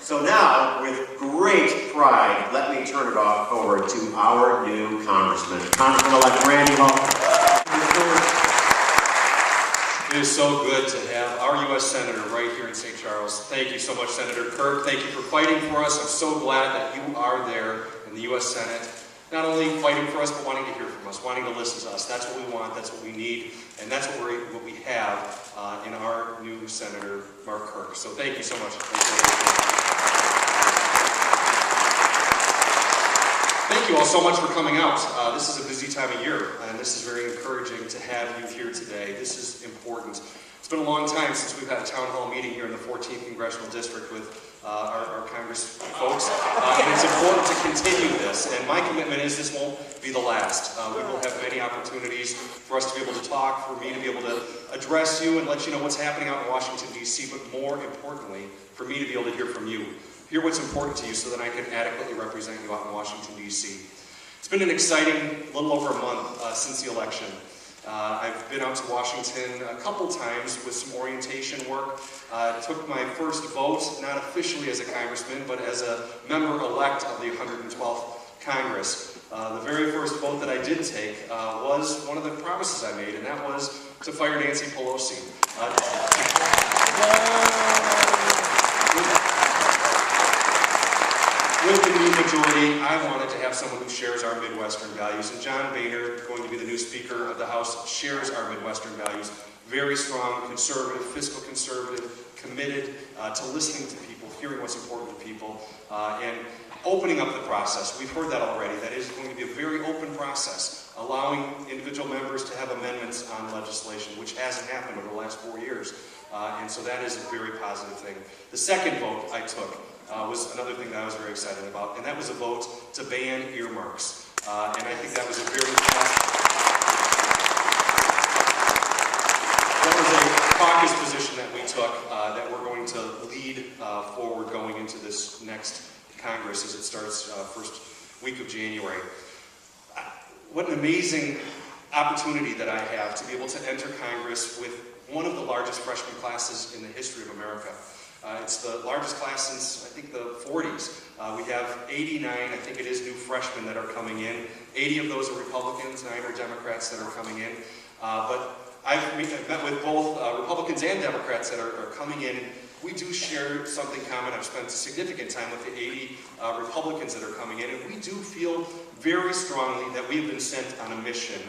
So now, with great pride, let me turn it over to our new Congressman, Congressman-Elect Randy Hultgren. It is so good to have our U.S. Senator right here in St. Charles. Thank you so much, Senator Kirk. Thank you for fighting for us. I'm so glad that you are there in the U.S. Senate, not only fighting for us, but wanting to hear from us, wanting to listen to us. That's what we want, that's what we need, and that's what we have in our new Senator, Mark Kirk. So thank you so much. Thank you all so much for coming out. This is a busy time of year, and this is very encouraging to have you here today. This is important. It's been a long time since we've had a town hall meeting here in the 14th Congressional District with our Congress folks, and it's important to continue this, and my commitment is this won't be the last. We will have many opportunities for us to be able to talk, for me to be able to address you and let you know what's happening out in Washington, D.C., but more importantly, for me to be able to hear from you. Hear what's important to you so that I can adequately represent you out in Washington, D.C. It's been an exciting little over a month since the election. I've been out to Washington a couple times with some orientation work. Took my first vote, not officially as a congressman, but as a member-elect of the 112th Congress. The very first vote that I did take was one of the promises I made, and that was to fire Nancy Pelosi. With the new majority, I wanted to have someone who shares our Midwestern values, and John Boehner, going to be the new Speaker of the House, shares our Midwestern values. Very strong, conservative, fiscal conservative, committed to listening to people, hearing what's important to people, and opening up the process. We've heard that already. That is going to be a very open process, allowing individual members to have amendments on legislation, which hasn't happened over the last 4 years. And so that is a very positive thing. The second vote I took was another thing that I was very excited about, and that was a vote to ban earmarks. And I think that was a very caucus position that we took that we're going to lead forward going into this next Congress as it starts first week of January. What an amazing opportunity that I have to be able to enter Congress with one of the largest freshman classes in the history of America. It's the largest class since, I think, the 40s. We have 89, I think it is, new freshmen that are coming in. 80 of those are Republicans, 9 are Democrats that are coming in. But I've met with both Republicans and Democrats that are coming in. We do share something common. I've spent significant time with the 80 Republicans that are coming in, and we do feel very strongly that we have been sent on a mission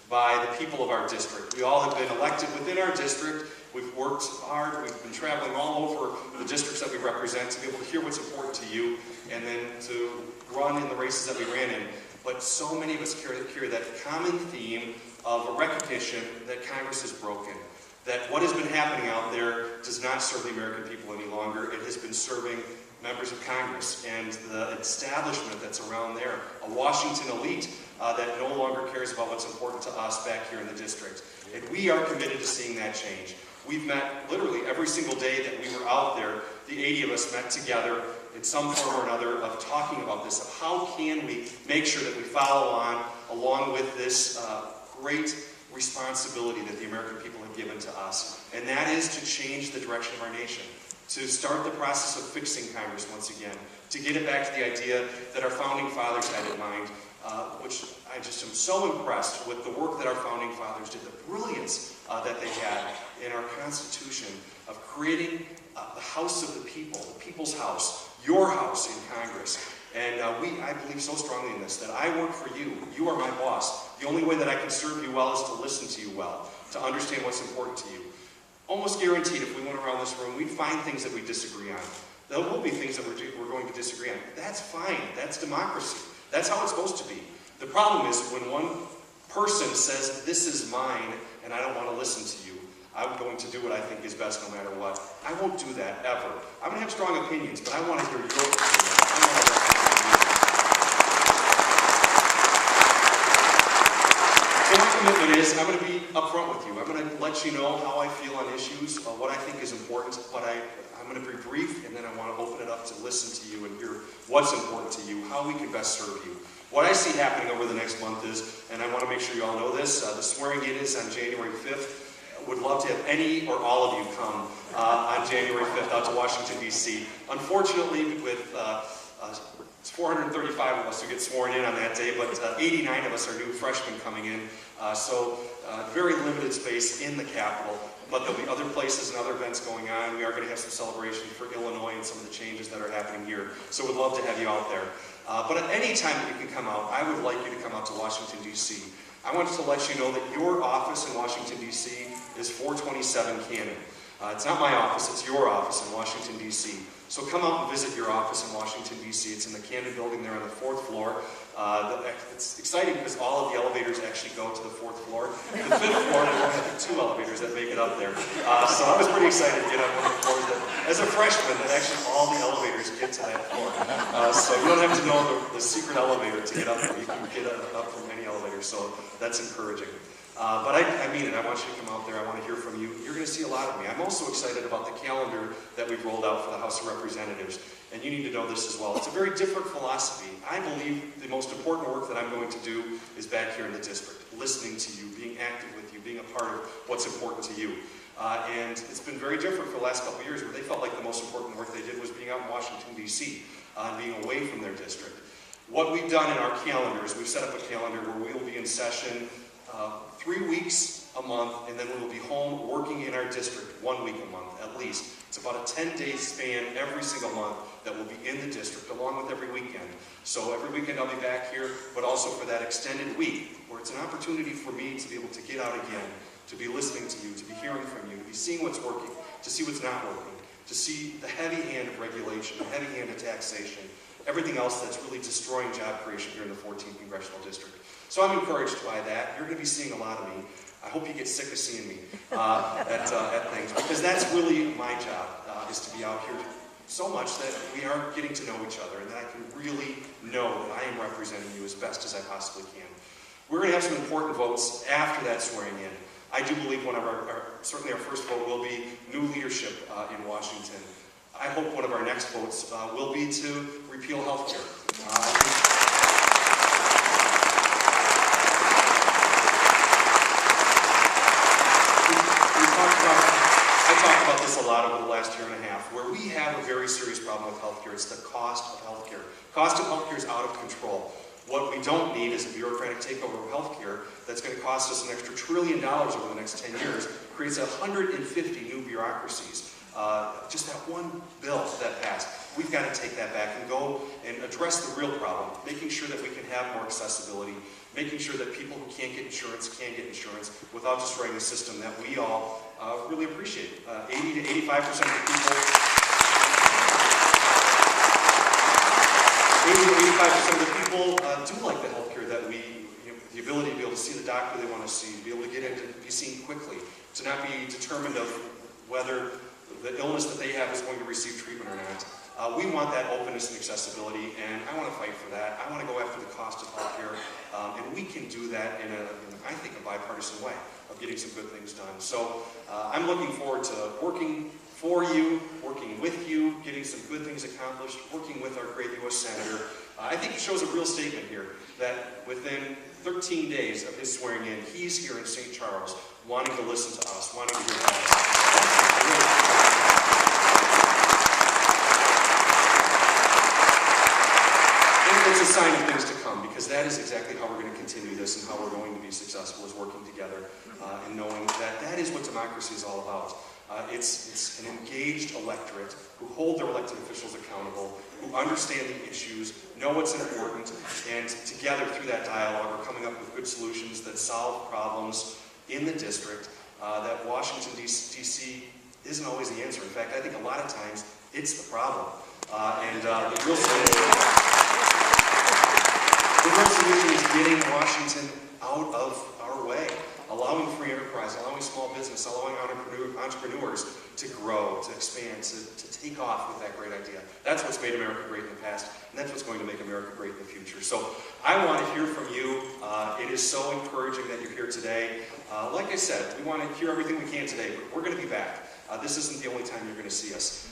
by the people of our district. We all have been elected within our district. We've worked hard. We've been traveling all over the districts that we represent to be able to hear what's important to you and then to run in the races that we ran in. But so many of us carry that common theme of a recognition that Congress is broken, that what has been happening out there does not serve the American people any longer. It has been serving members of Congress and the establishment that's around there, a Washington elite that no longer cares about what's important to us back here in the district. And we are committed to seeing that change. We've met literally every single day that we were out there. The 80 of us met together in some form or another of talking about this, of how can we make sure that we follow on along with this great responsibility that the American people have given to us. And that is to change the direction of our nation, to start the process of fixing Congress once again, to get it back to the idea that our founding fathers had in mind, which I just am so impressed with the work that our founding fathers did, the brilliance that they had in our Constitution of creating the House of the people, the people's house, your house in Congress. And I believe so strongly in this, that I work for you. You are my boss. The only way that I can serve you well is to listen to you well, to understand what's important to you. Almost guaranteed, if we went around this room, we'd find things that we disagree on. There will be things that we're going to disagree on. That's fine. That's democracy. That's how it's supposed to be. The problem is when one person says, this is mine, and I don't want to listen to you, I'm going to do what I think is best no matter what. I won't do that, ever. I'm going to have strong opinions, but I want to hear your opinion. So my commitment is, I'm going to be upfront with you. I'm going to let you know how I feel on issues, what I think is important, but I'm going to be brief, and then I want to open it up to listen to you and hear what's important to you, how we can best serve you. What I see happening over the next month is, and I want to make sure you all know this, the swearing in is on January 5th. would love to have any or all of you come on January 5th out to Washington, D.C. Unfortunately, with it's 435 of us who get sworn in on that day, but 89 of us are new freshmen coming in. So very limited space in the Capitol, but there'll be other places and other events going on. We are going to have some celebration for Illinois and some of the changes that are happening here. So we'd love to have you out there. But at any time that you can come out, I would like you to come out to Washington, D.C. I wanted to let you know that your office in Washington, D.C. is 427 Cannon. It's not my office, it's your office in Washington, D.C. So come out and visit your office in Washington, D.C. It's in the Cannon building there on the 4th floor. It's exciting because all of the elevators actually go to the 4th floor. The 5th floor, there are only 2 elevators that make it up there. So I was pretty excited to get on one of the floors that, as a freshman, that actually all the elevators get to that floor. So you don't have to know the secret elevator to get up there. You can get up from any elevator, so that's encouraging. But I mean it. I want you to come out there. I want to hear from you. You're going to see a lot of me. I'm also excited about the calendar that we've rolled out for the House of Representatives. And you need to know this as well. It's a very different philosophy. I believe the most important work that I'm going to do is back here in the district, listening to you, being active with you, being a part of what's important to you. And it's been very different for the last couple of years where they felt like the most important work they did was being out in Washington, D.C., and being away from their district. What we've done in our calendar is we've set up a calendar where we will be in session 3 weeks a month, and then we will be home working in our district 1 week a month at least. It's about a 10-day span every single month that will be in the district, along with every weekend. So every weekend I'll be back here, but also for that extended week, where it's an opportunity for me to be able to get out again, to be listening to you, to be hearing from you, to be seeing what's working, to see what's not working, to see the heavy hand of regulation, the heavy hand of taxation, everything else that's really destroying job creation here in the 14th Congressional District. So I'm encouraged by that. You're going to be seeing a lot of me. I hope you get sick of seeing me at things, because that's really my job, is to be out here so much that we are getting to know each other and that I can really know that I am representing you as best as I possibly can. We're going to have some important votes after that swearing in. I do believe one of certainly our first vote will be new leadership in Washington. I hope one of our next votes will be to repeal health care. I talked about this a lot over the last year and a half, where we have a very serious problem with healthcare. It's the cost of healthcare. Cost of healthcare is out of control. What we don't need is a bureaucratic takeover of healthcare that's going to cost us an extra $1 trillion over the next 10 years, creates 150 new bureaucracies. Just that one bill that passed. We've got to take that back and go and address the real problem, making sure that we can have more accessibility, making sure that people who can't get insurance can get insurance without destroying a system that we all really appreciate. 80 to 85% of the people 80 to 85% of the people do like the healthcare that the ability to be able to see the doctor they want to see, to be able to get in, to be seen quickly, to not be determined of whether the illness that they have is going to receive treatment or not. We want that openness and accessibility, and I want to fight for that. I want to go after the cost of healthcare, and we can do that in I think, a bipartisan way of getting some good things done. So I'm looking forward to working for you, working with you, getting some good things accomplished, working with our great U.S. Senator. I think it shows a real statement here that within 13 days of his swearing in, he's here in St. Charles wanting to listen to us, wanting to hear from us. It's a sign of things to come, because that is exactly how we're going to continue this and how we're going to be successful, is working together and knowing that that is what democracy is all about. It's an engaged electorate who hold their elected officials accountable, who understand the issues, know what's important, and together through that dialogue are coming up with good solutions that solve problems in the district that Washington, D.C. isn't always the answer. In fact, I think a lot of times it's the problem. The real solution is getting Washington out of our way, allowing free enterprise, allowing small business, allowing entrepreneurs to grow, to expand, to take off with that great idea. That's what's made America great in the past, and that's what's going to make America great in the future. So I want to hear from you. It is so encouraging that you're here today. Like I said, we want to hear everything we can today, but we're going to be back. This isn't the only time you're going to see us.